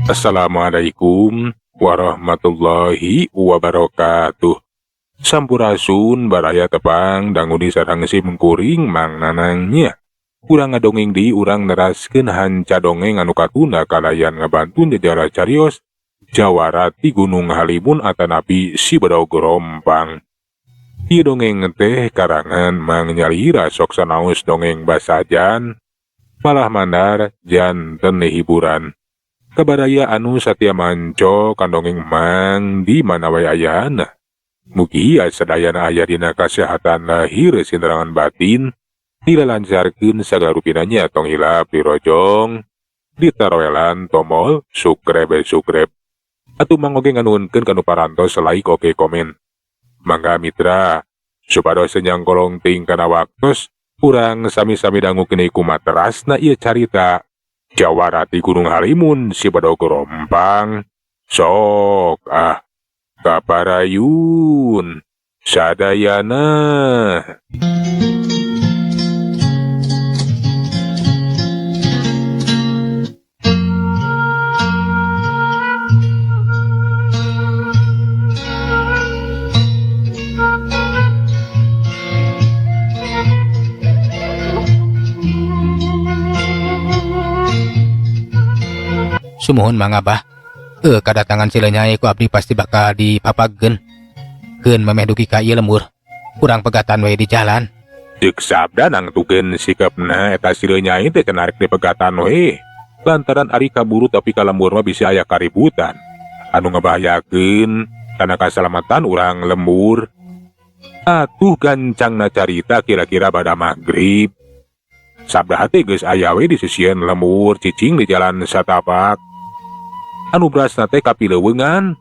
Assalamualaikum warahmatullahi wabarakatuh. Sampurasun baraya tepang dangudi sareng simkuring mang nanangnya. Urang ngadongeng di urang neraskeun hanca dongeng anu katuna kalayan ngabantu jajara carios Jawarati Gunung Halimun atanapi si Bedog Rompang. Ieu dongeng teh karangan Mang Nyalira sok sanaos dongeng basajan malah mandar janten hiburan. Kabaraya anu satya manco kandongeng Mang di mana wae ayana. Mugi sadayana aya dina kasehatan lahir sinerangan batin, dilalancarkeun sagala rupinanya tong hilap dirojong, ditaroelan tomol subscribe. Atuh mangoge nganuhunkeun kanu parantos like oke komen. Mangga mitra, supados senyang kolong ting kana waktos, urang sami-sami dangu kene kumaterasna ieu carita Jawarati Gunung Halimun si Bedog Rompang. Sok kaparayun sadayana. Sumuhun Mang Abah. Kadatangan sila Nyai ku abdi pasti bakal dipapagkeun. Keun memeh dugi ka ieu lembur. Urang pegatan we di jalan. Ceuk sabda nangtukeun sikepna eta Sileu Nyai teh cenah rek dipegatan we. Lantaran ari kaburu tapi ka lembur mah bisa aya kaributan anu ngabahayakeun kana kasalamatan urang lembur. Atuh gancangna carita kira-kira bada magrib. Sabda teh geus aya we di sisieun lembur cicing di jalan satapak. Anu berasna teh kapileuweungan,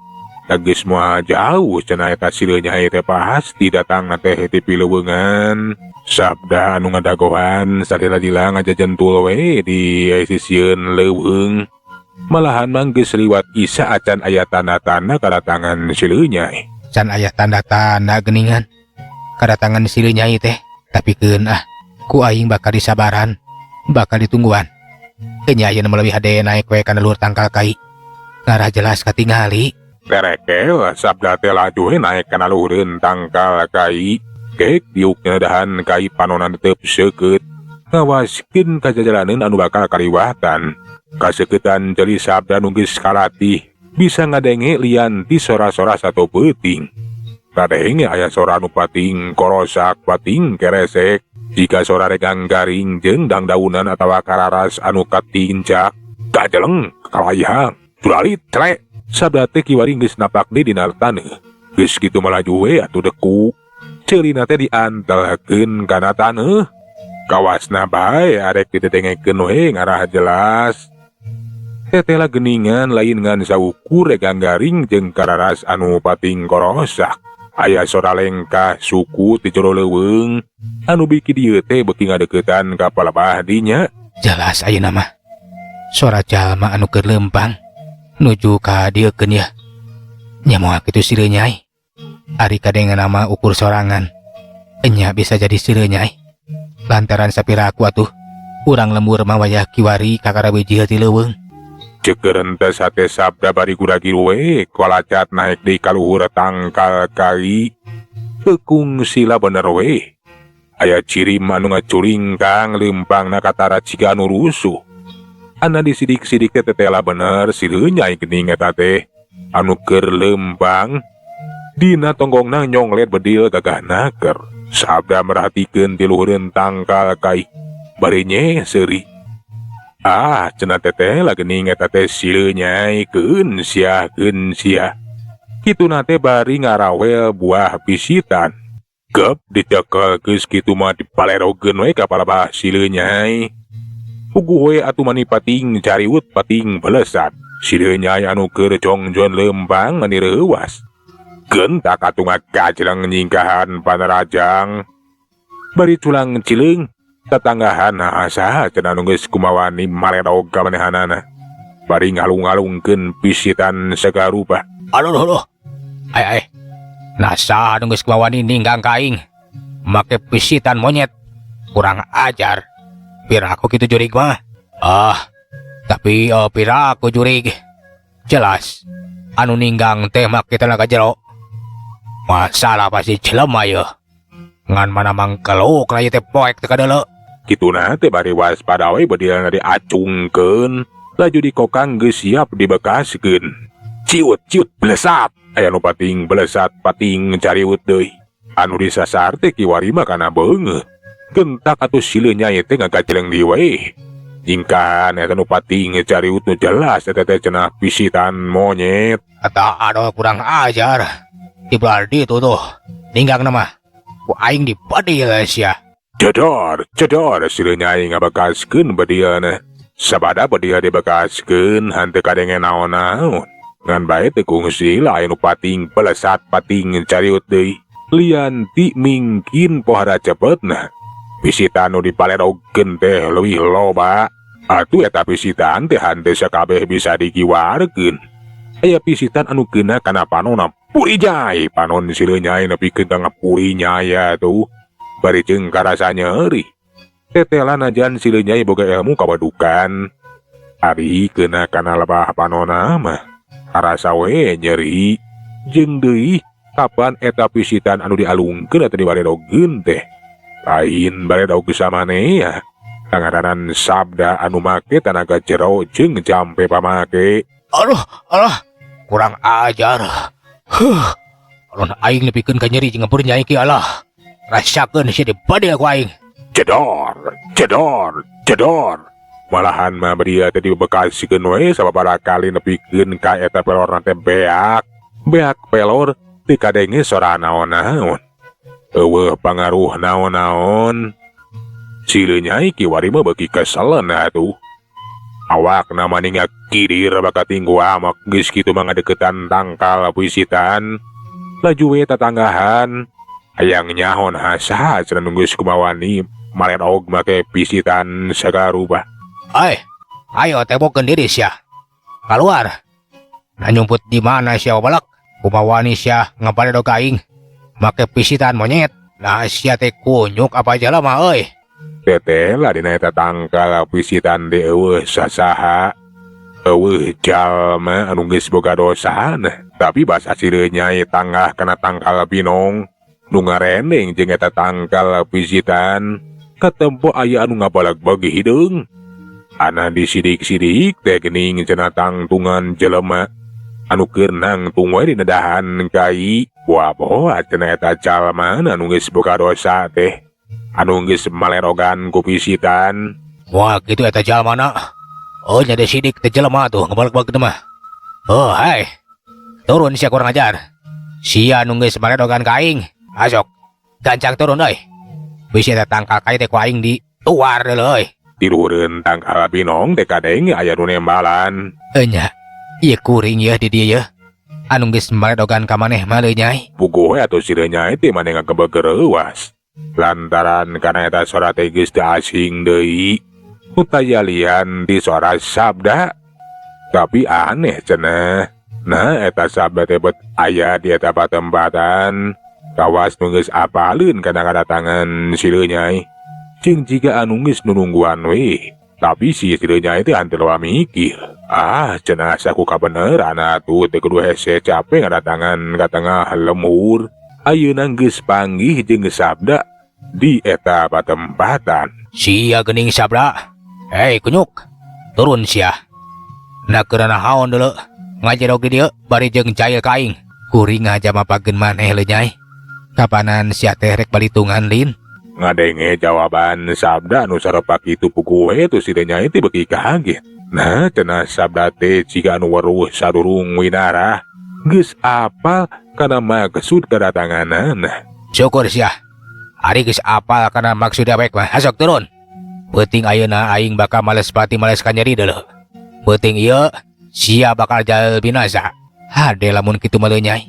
da geus moal jauh cenah eta Sileu Nyai teh pasti datangna teh ti pileuweungan. Sabda anu ngadagohan salila-lila ngajajentul we di sisieun leuweung. Malahan mah geus liwat Isya acan aya tanda-tanda kadatangan Sileu Nyai. Can aya tanda-tanda geuningan kadatangan Sileu Nyai teh, tapi keun ku aing bakal disabaran, bakal ditungguan. Nya ayeuna mah leuwih hade naek we kana luhur tangkal kai. Ngarah jelas katingali. Terekel sabda teh laju naek kana luhureun tangkal kai. Kek diukna dahan kai panonan teup seukeut. Ngawaskeun kajajalaneun anu bakal kaliwatan. Kaseuketan jeli sabda nu geus kalatih bisa ngadenge lian ti sora-sora sato peuting. Kadenge aya sora anu pating korosak pating keresek. Jika sora regang garing jeung dangdaunan atawa kararas anu katincak, kajeleng kalayang. Tulalit celek, sabda teh kiwari geus napak deui dina taneuh. Geus kitu melaju we atuh deku. Ceulina teh diantelkeun kana taneuh. Kawasna bae arek ditetengekeun we ngarah jelas. Tetela geuningan lain ngan saukur regang garing jeung kararas anu pating korosak. Aya sora lengkah suku ti jero leuweung anu biki dieu teh beuki ngadeuketan ka palebah dinya. Jelas ayeuna mah sora jalma anu keur lempang nuju ka dieu keun ya. Nya moal kitu Sileu Nyai. Ari kadengan nama ukur sorangan. Enya bisa jadi Sileu Nyai. Lantaran sapira aku atuh urang lembur mah wayah kiwari kakarabeujih ti leuweung. Ceukeureun teh sate sabda bari guragi we kalacat naek di kaluhur tangkal kai. Tekung sila bener we. Aya cirim anu ngaculingkang leumpangna katara ciga anu rusuh. Ana disidik-sidik teh tetela bener Sileu Nyai geuning eta teh anu keur leumpang. Dina tonggongna nyonglet bedil gagah naker. Sabda merhatikeun ti luhureun tangkal kai. Bari nye seuri. Cenah teteh geuning eta teh Sileu Nyai keun sia. Kituna teh bari ngarawel buah pisitan. Gep dicekel geus kitu mah dipalerogeun we ka palebah Sileu Nyai. Puguh we atuh mani pating cariut pating belesat. Sileu Nyai anu keur jongjon leumpang mani reuwas. Keun tak katunga kajeleng nyingkahan panerajang. Bari culang cileung tetanggahan saha cenah nu geus kumawani maledog ka manehanana. Bari ngalung-ngalungkeun pisitan sagarupa. Aduh. Ai. Nasa anu geus kumawani ninggang kaing. Make pisitan monyet. Kurang ajar. Pira aku kitu jurig mah. Tapi pira aku jurig. Jelas anu ninggang teh make tenaga jero. Masalah pasti jelema ya. Ngan mana mangkeluk na teh poek teh kadeuleu. Kituna teh bari waspada we badiana diacungkeun, laju dikokang geus siap dibekaskeun. Ciut blesat, aya nu pating blesat pating cariut deui. Anu disasar teh kiwari mah kana beungeut. Gentak atuh sileu nyai teh ngagajleng di we. Jingkan eta nu pating cariut nu jelas eta teh cenah pisitan monyet. Eta ado kurang ajar. Di berarti itu tuh ninggang nama ku aing di badil sia. Cedor sileu nyai ngabekaskeun badiana. Sabada badia dibekaskeun hanteu kadenge naon-naon. Ngan bae teh kungsi lain nu pating pelesat pating cariut deui. Lian ti mingkin pohara cepetna. Pisitan nu dipalerogkeun teh leuwih loba. Atuh eta pisitan teh hanteu sakabeh bisa digiwarkeun. Aya pisitan anu keuna kana panonna Puri Nyai, panon sileu nyai nepikeun ka Puri Nyai atuh. Bari jeung karasa nyeri. Tetelan ajan sileu nyai boga ilmu kabadukan. Ari keuna kana lebah panonna mah karasa we nyeri. Jeung deui kapan eta pisitan anu dialungkeun atawa dibaredogkeun teh. Lain baredog samanea. Tangadanan sabda anu make tenaga jero jeung jampe pamake. Aduh, kurang ajar. Alon aing nepikeun ka nyeri jeung Puri Nyai ki Allah. Rasakeun sia di badil ku aing. Cedor. Malahan mah bari teh dibekaskeun we sababaraha kali nepikeun ka eta pelorna teh beak pelor teu kadenge sora naon-naon. Eueuh pangaruh naon-naon. Sileu nyai kiwari mah beuki keselen atuh. Awakna maninga kidir baka tinggu amak geus kitu mah ngadeukeutan tangkal pisitan. Laju we tatanggahan. Hayang nyahon hasa cenah geus kumawani malerog make pisitan sagaruba. Ayo tebokeun diri sia. Keluar. Na nyumput di mana sia balak? Kumawani sia ngabaledog ka aing. Make pisitan monyet. Nah sia teh kunyuk apa jalema euy. Tetela dina eta tangkal pisitan di eueuh sasaha. Eueuh jalma anu geus boga dosana. Tapi basa sileu nyai tanggah kana tangkal binong. Nu ngareneng jeung eta tangkal pisitan. Katempo aya anu ngabalag-bagi hideung. Ana disidik-sidik teh geuning cenah tangtungan jelema. Anu keur nangtung we dina dahan kai. Boa-boa cenah eta jalma anu geus boga dosa teh. Anu geus malerogan ku pisitan. Wah kitu eta jalmana. Nya de sidik teh jelema tuh ngabalag-bagi mah. Hai. Turun sia kurang ajar. Sia anu geus malerogan ka aing. Asok. Gancang turun euy. Bisi eta tangkal kai teh ku aing di tuar deuleu euy. Tilureun tangkal binong teh kadenge aya nu nembalan. Nya. Ieu kuring ya di dieu ya. Anu geus malerogan ka maneh mah leuy nyai. Puguh atuh sileu nyai teh maneh ngagebeuger euwas. Lantaran kana eta sora teh geus teu asing deui. Utaya lian di sora sabda. Tapi aneh cenah. Nah eta sabda teh bet aya di eta patempatan. Kawas nu geus apaleun kana kadatangan sileu nyai. Jeung jiga anu geus nunungguan we. Tapi si sileu nyai teh henteu loba mikir. Cenah saku kabeneran atuh teh kudu hese capek ngadatangan ka tengah lemur. Ayeuna geus panggih jeung sabda di eta patempatan. Sia geuning sabda. Hei kunyuk. Turun sia. Na keur nahaon deuleu. Ngajerog di dieu bari jeung cair ka aing. Kuring aja mapageun maneh leuy nyai. Kapanan sia teh rek balitungan lin. Ngadenge jawaban sabda anu sarepa kitu puguh we tu sileu nyai teh beuki kaget. Nah cenah sabda teh jiga anu weruh sadurung winarah. Geus apal kana maksud kedatanganana. Syukur sia. Ari geus apal kana maksud awek mah. Asok turun. Penting ayeuna aing bakal males ka nyeri deuleu. Penting ieu sia bakal jal binasa. Hade lamun kitu mah leuy nyai.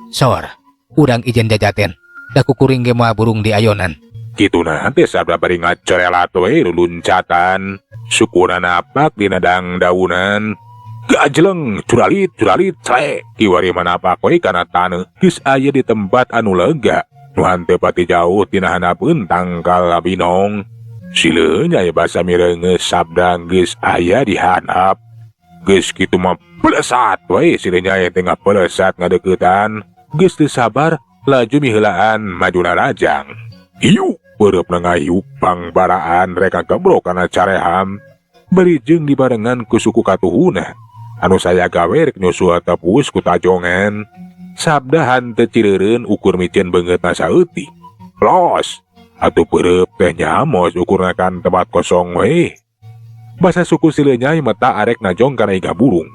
Sor, urang ijen jajaten. Da kukuring ge moal burung di ayonan. Kituna teh sabda bari ngacorelat we luluncatan. Syukuran napak dina dangdaunan. Gajleng curalit cek kiwari manapak we kana taneuh geus aya di tempat anu lega nu henteu pati jauh tina hanapeun tangkal binong. Sileu nyai basa mireungeus sabda geus aya di handap. Geus kitu mah Pelesat we si Nyai tengah pelesat ngadeukeutan, geus teu sabar laju miheulaan majuna Rajang. Hiu beureup ngayup pangbaraan rek gabrok kana careham, bari jeung dibarengan ku suku katuhuna anu saya gawe rek nyusul tepus ku tajongan. Sabda hanteu cireureun ukur micen beungeutna saeutik. Los, atuh beureup teh nyamos ukurna kan tempat kosong we. Basa suku Sileu Nyai mata arek najong kana iga burung.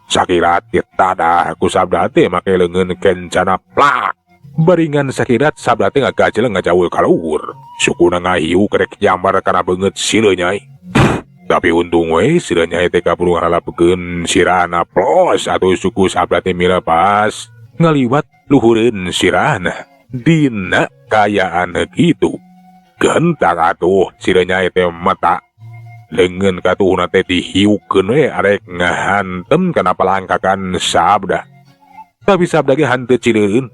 Sakirat tada ku sabda teh make leungeun kencana plak. Baringan sakirat sabda teh ngagajeleng ngajawul ka luhur. Sukuna ngahiu kerek jambar kana beungeut Sileu Nyai. Tapi untung we Sileu Nyai teh kaburu ngalapkeun sirahna plos atuh suku sabda teh milepas ngaliwat luhureun sirahna. Dina kayaan kitu. Gentak atuh Sileu Nyai teh mata leungeun katuhna teh dihiukeun we arek ngahantem kana palangkakan sabda. Tapi sabda ge hanteu cireureun.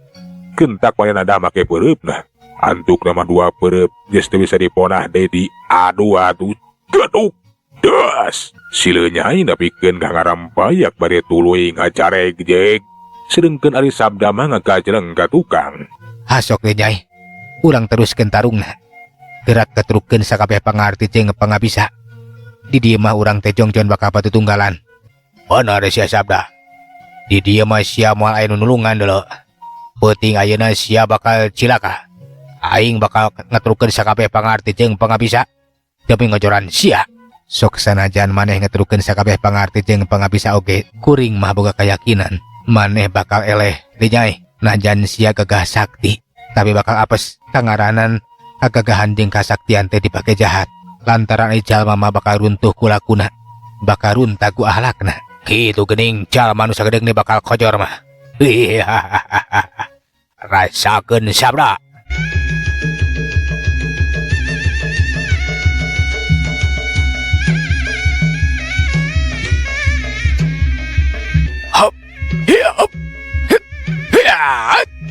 Gentak wae nada make peureupna. Antuk nama dua peureub geus teu bisa diponah deui di adu-adu. Geduk das. Sileu Nyai nepikeun ka ngarampayak bari tuluy ngacareg-jeg. Sedengkeun ari sabda mah ngagajeleng ka tukang. Hasok deh Nyai, urang teruskeun tarungna. Gerak keterukeun sakabeh pangarti jeung pangabisa. Di dieu mah urang teh jongjon bakal patutunggalan. Bener sia sabda. Di dieu mah sia moal aya nu nulungan deuleu. Peuting ayeuna sia bakal cilaka. Aing bakal ngatrukeun sakabeh pangarti jeung pangabisa demi ngojoran sia. Sok sanajan maneh ngatrukeun sakabeh pangarti jeung pangabisa oge, kuring mah boga kayakinan maneh bakal eleh di Nyai. Najan sia gagah sakti, tapi bakal apes kangaranan kagagahan jeung kasaktian teh dipake jahat. Lantaran ai jalma mah bakal runtuh kulakuna, bakal runtah ku ahlakna. Kitu geuning jalma nu sagedeng bakal kojor mah. Rasakeun sabda. Hop, hop.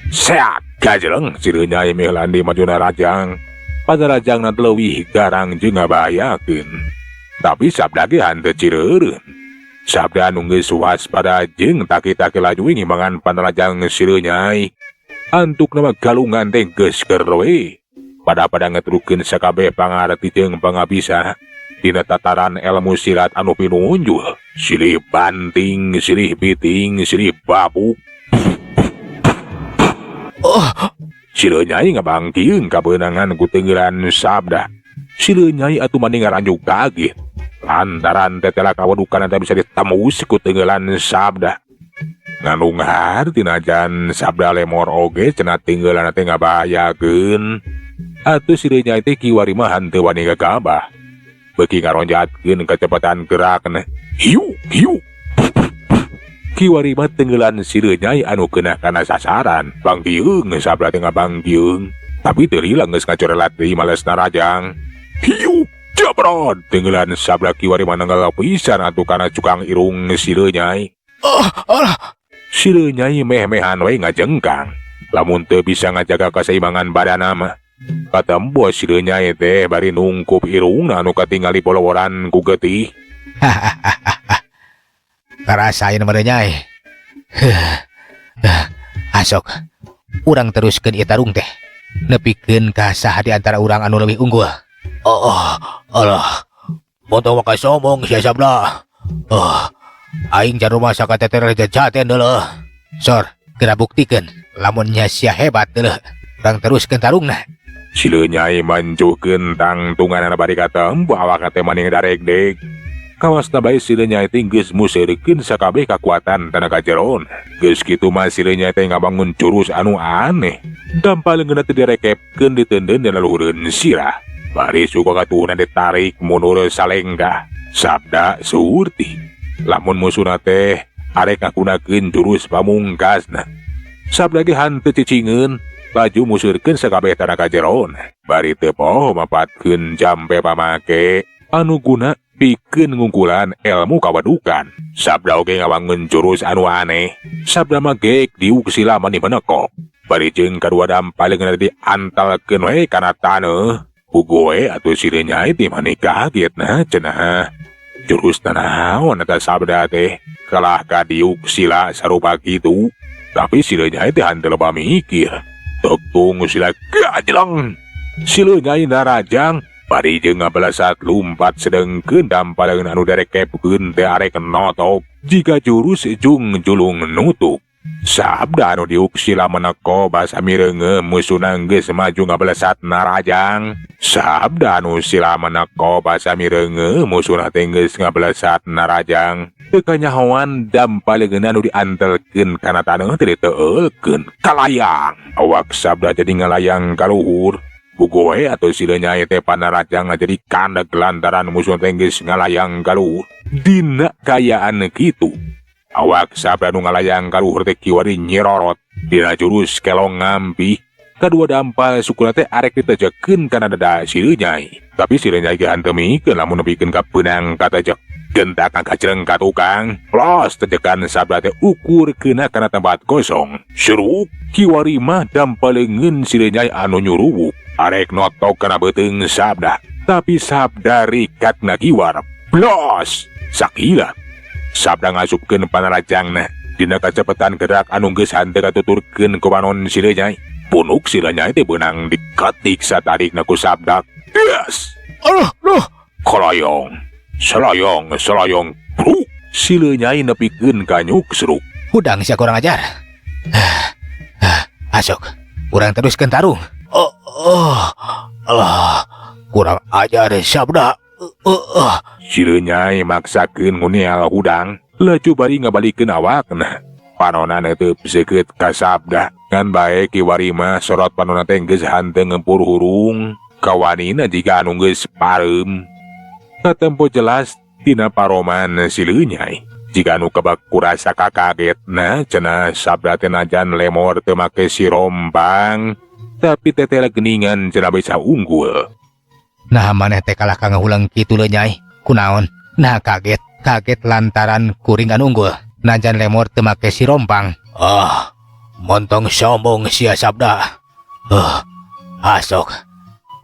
Seak gajeleng Sileu Nyai miheulan di majuna Rajang. Pada Rajangna leuwih garang jeung ngabahayakeun. Tapi sabda ge hanteu cireureun. Sabda anu geus waspada jeung taki-taki laju ngimbangan panrajang Sileu Nyai. Antuk nama galungan teh geus keur we. Pada ngetrukeun sakabeh pangarti jeung pangabisa dina tataran ilmu silat anu pinunjul. Silih banting, silih biting, silih babuk. Sileu Nyai ngabangkieun kabeunangan ku teungeulan sabda. Sileu Nyai atuh mani ngaranjuk kaget. Lantaran tetela kawedukan teh bisa ditembus ku teungeulan sabda. Nganunghar tinajan sabda lemor oge cenah teungeulan teh ngabahayakeun. Atuh Sileu Nyai teh kiwari mah hanteu wani gagabah. Beuki ngaronjatkeun kecepatan gerakna. Hiu, hiu. Kiwari mah teungeulan Sileu Nyai anu keunah kana sasaran. Bangkieung sabda teh ngabangkieung. Tapi teu lila geus ngacorelat deui malesna Rajang. Hiu, jabrod. Teungeulan sabda kiwari mah nanggal pisan atuh kana cukang irung Sileu Nyai. Sileu Nyai meh-mehan we ngajengkang. Lamun teu bisa ngajaga kaseimbangan badanna mah. Katembo Sileu Nyai teh bari nungkup irungna anu katingali poloworan ku getih. Karasain meureun Nyai. Asok, urang teruskeun ieu tarung teh. Nepikeun ka saha di antara urang anu leuwih unggul. Allah. Moto maka somong sia sabda. Aing jan rumah sakateter jajaten deuleuh. Sor, geura buktikeun lamun nya sia hebat deuleuh. Urang teruskeun tarungna. Sileu Nyai manjukeun tangtunganna bari katempo awak teh mani ngadareg-deg. Kawasna bae Sileu Nyai teh geus museurekeun sakabeh kakuatan tenaga jeron. Geus kitu mah Sileu Nyai teh ngabangun curus anu aneh. Dampaleungeunna teh direkepkeun diteundeun dina luhureun sirah. Bari suku katuhna ditarik mundur salenggah. Sabda surti. Lamun musuhna teh arek ngagunakeun jurus pamungkasna. Sabda ge hanteu cicingeun, laju museurekeun sakabeh tenaga jeron. Bari teu poho mapatkeun jampe pamake anu guna pikeun ngungkulan ilmu kawedukan. Sabda oge ngawangun jurus anu aneh. Sabda mah geek diuk sila mani menekok. Bari jeung kadua dampaleungeunna diantalkeun we kana taneuh. Puguh we atuh Sileu Nyai teh mani kagetna cenah. Jurus nanaon eta sabda teh kalah kadiuk sila sarupa kitu. Tapi sila nyai teh henteu loba mikir. Tok tunggu sila gajelang. Sila nyai narajang bari jeung ngabelasat lumpat sedengkeun dampareun anu derekepkeun teh arek notok jika jurus jung julung nutup. Sabda anu diuk sila meneko basa mireungeum musuna geus maju ngabelasat narajang. Sabda anu sila meneko basa mireungeum musuna teh geus ngabelasat narajang. Teu kanyahoan dampaleun anu diantelkeun kana taneuh teu diteueulkeun kalayang. Awak sabda jadi ngalayang ka luhur. Bugoe atau sila nyai teh panarajang jadi kandeg lantaran musuh teh geus ngalayang ka luhur. Dina kayaan kitu awak sabda nu ngalayang ka luhur teh kiwari nyerorot dina jurus kelong ngampi. Kadua dampal sukuna teh arek ditejekeun kana dada sila nyai. Tapi sila nyai ge henteu mikeun lamun nepikeun ka peunang katejek. Gentak kacreng ka tukang. Los tejekan sabda teh ukur keuna kana tempat kosong. Seruk kiwari mah dampaleungeun sila nyai anu nyuruwuk. Arek notok kana beuteung sabda. Tapi sabda rikatna kiwar. Blos sakilat. Sabda ngasupkeun panarajangna dina kacepetan gerak anu geus henteu katuturkeun ku panon sila nyai. Punuk sila nyai teh beunang diketik satarikna ku sabda. Yes! Aduh! Koloyong. Seloyong. Bruk! Sila nyai nepikeun ka nyuksruk. Hudang sia kurang ajar. Asok, urang teruskeun tarung. Alah, kurang ajar sabda. Sila nyai maksakeun ngunial hudang. Laju bari ngabalikeun awakna. Panona teu seukeut ka sabda. Ngan bae kiwari mah sorot panona teh geus henteu ngempur hurung. Kawanina jika anu geus pareum. Katempo jelas tina paroman sila nyai. Jika anu kebak kurasa kakagetna cenah sabda teh najan lemor teu make sirombang. Tapi teteh geningan cenah bisa unggul. Nah maneh teh kalah ka ngahulang kitu le nyai. Kunaon? Nah kaget lantaran kuring anu unggul. Najan lemor teu make sirombang. Montong sombong sia sabda. Asok.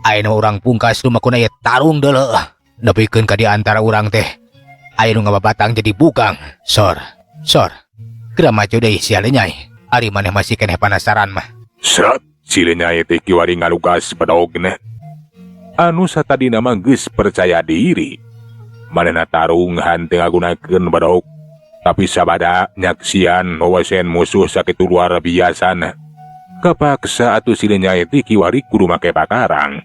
Ayeuna urang pungkas lumakuna ye tarung deuleu. Nepikeun ka di antara urang teh. Ayeuna ngababatang jadi bukang. Sor. Geura maju deui sia le nyai. Ari maneh masih keneh penasaran mah. Seret. Sila nyai teh kiwari ngalugas pedogna. Anu satadina mah geus percaya diri. Manehna tarung henteu ngagunakeun bedog. Tapi sabada nyaksian wawasen musuh sakitu luar biasana. Kapaksa atuh sila nyai teh kiwari kudu make pakarang.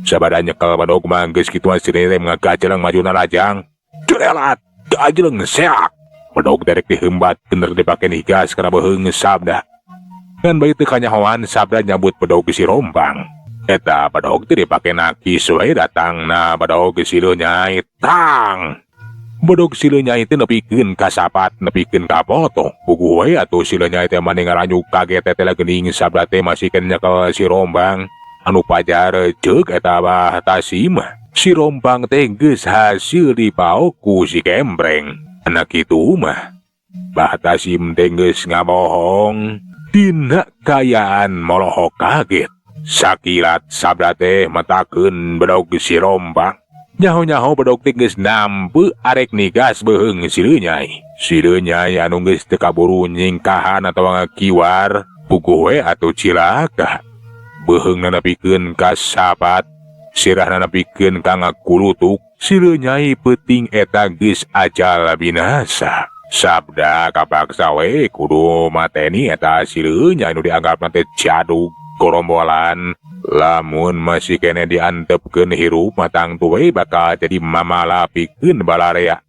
Sabada nyekel bedog mah geus kitu sila teh ngagajeleng maju narajang. Jerelat, gajeleng seak. Bedog derek diheumbat bener dipake nigas kana beheung sabda. Kan bayi teu kanyahoan sabda nyabut bedog si rombang. Eta bedog teh dipake nakis wae datangna bedog sila nyai tang. Bedog sila nyai teh nepikeun ka sapat nepikeun ka poto. Puguh wae atuh sila nyai teh mani ngaranjuk kaget teh geuning sabda teh masih nyekel si rombang. Anu pajar ceuk eta bah tasim. Si rombang teh geus hasil dipaok ku si kembreng. Anak kitu mah. Bah tasim teh geus ngabohong. Dina kayaan molohok kaget. Sakilat sabda teh matakeun bedog si rombang. Nyaho-nyaho bedog teh geus nampu arek nigas beheung sila nyai. Sila nyai anu geus teu kaburu nyingkahan atawa ngakiwar. Puguh we atuh cilaka. Beheungna nepikeun ka sapat. Sirahna nepikeun ka ngakulutuk. Sila nyai peuting eta geus ajal binasa. Sabda kapaksa we kudu mateni eta sila nyai nu dianggapna teh jaduk gorombolan. Lamun masih kene diantepkeun hirup matang tuwe bakal jadi mamalapikeun balarea.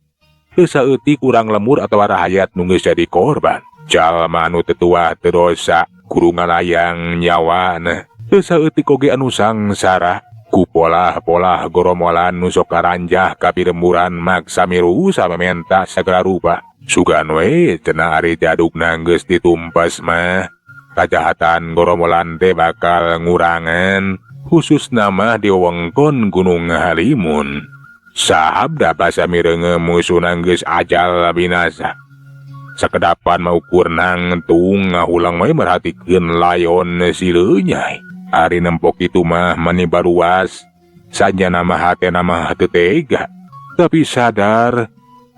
Teu saeutik urang lemur atawa rahayat nu geus jadi korban. Jalma anu tetua teu dosa kudu ngalayang nyawana. Teu saeutik oge anu sangsara ku polah-polah gorombolan nu sok karanjah ka piremburan maksa miru samementa sagala rupa. Sugan we cenah ari jadukna geus ditumpas mah. Kajahatan gorombolan teh bakal ngurangan, khusus nama di wewengkon Gunung Halimun. Sabda basa mireungeum musuhna geus ajal binasa. Sakedapan maukur nangtung ngahulang we merhatikeun layon sila nyai. Ari nempok itu mah mani baruas, saja nama hate nama teu tega. Tapi sadar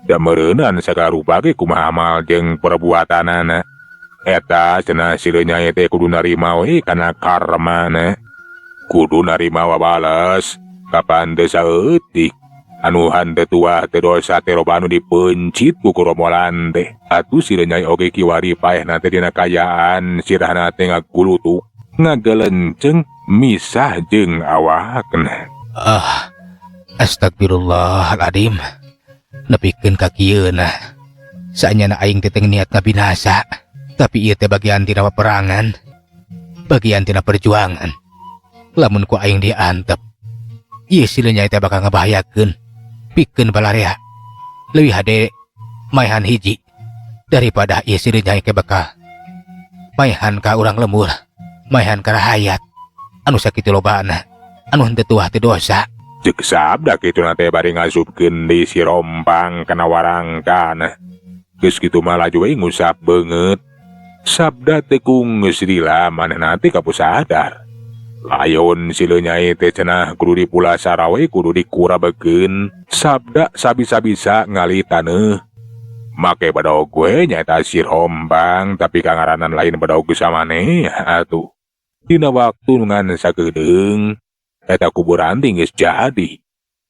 da meureunnan sagarupa ge kumaha amal jeung perbuatanana. Eta cenah sileu nyai teh kudu narima we kana karmana. Kudu narima wabales kapan teu saeutik. Anu henteu tuah teu dosa teh loba anu dipencit ku romolan teh. Atuh sileu nyai oge kiwari paehna teh dina kayaan sirahna teh ngagulutuk, ngagelenceng misah jeung awakna. Astagfirullahaladzim. Nepikeun ka kieuna. Saenyana aing teh niat ngabinasa. Tapi ieu teh bagian tina peperangan, bagian tina perjuangan. Lamun ku aing diantep, ieu sileu nyai teh bakal ngabahayakeun pikeun balarea. Leuwih hade maehan hiji daripada ieu sileu nyai teh bakal maehan ka urang lemur, maehan ka rahayat anu sakitu lobana, anu henteu tuah teu dosa. Ceuk sabda kituna teh bari ngasupkeun di si Rompang kana warangkana. Geus kitu mah laju we ngusap beungeut. Sabda teh kung geus lila manehna teh kapus sadar. Layon sileu nyai teh cenah kudu dipulasara we kudu dikurabekeun. Sabda sabisa-bisa ngali taneuh. Make badaog we nyaeta si Rompang tapi kangaranan lain badaog geus samaneh atuh. Dina waktu ngan sakedeung eta kuburan geus jadi.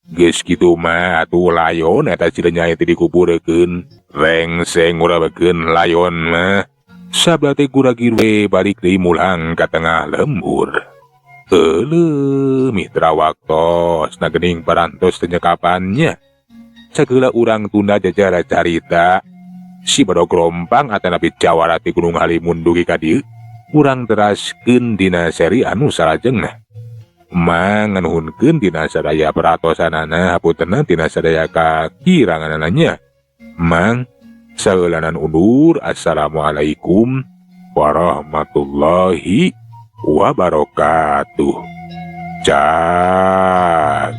Geus kitu mah atuh layon eta sileu nyai teh dikuburkeun. Rengseng urabekeun layon mah. Sabda teh kuragir we balik deui mulang ka tengah lembur. Mitra waktos na geuning parantos teu nyekapannya. Sageula urang tunda jajara carita. Si Badog Rompang atanapi jawara ti Gunung Halimun dugi ka dieu. Urang teraskeun dina seri anu salajengna. Mang nganuhunkeun dina sadaya peratosanana hapuntenna tina sadaya kakiranganana. Mang saeulanan undur. Assalamualaikum warahmatullahi wabarakatuh. Cak.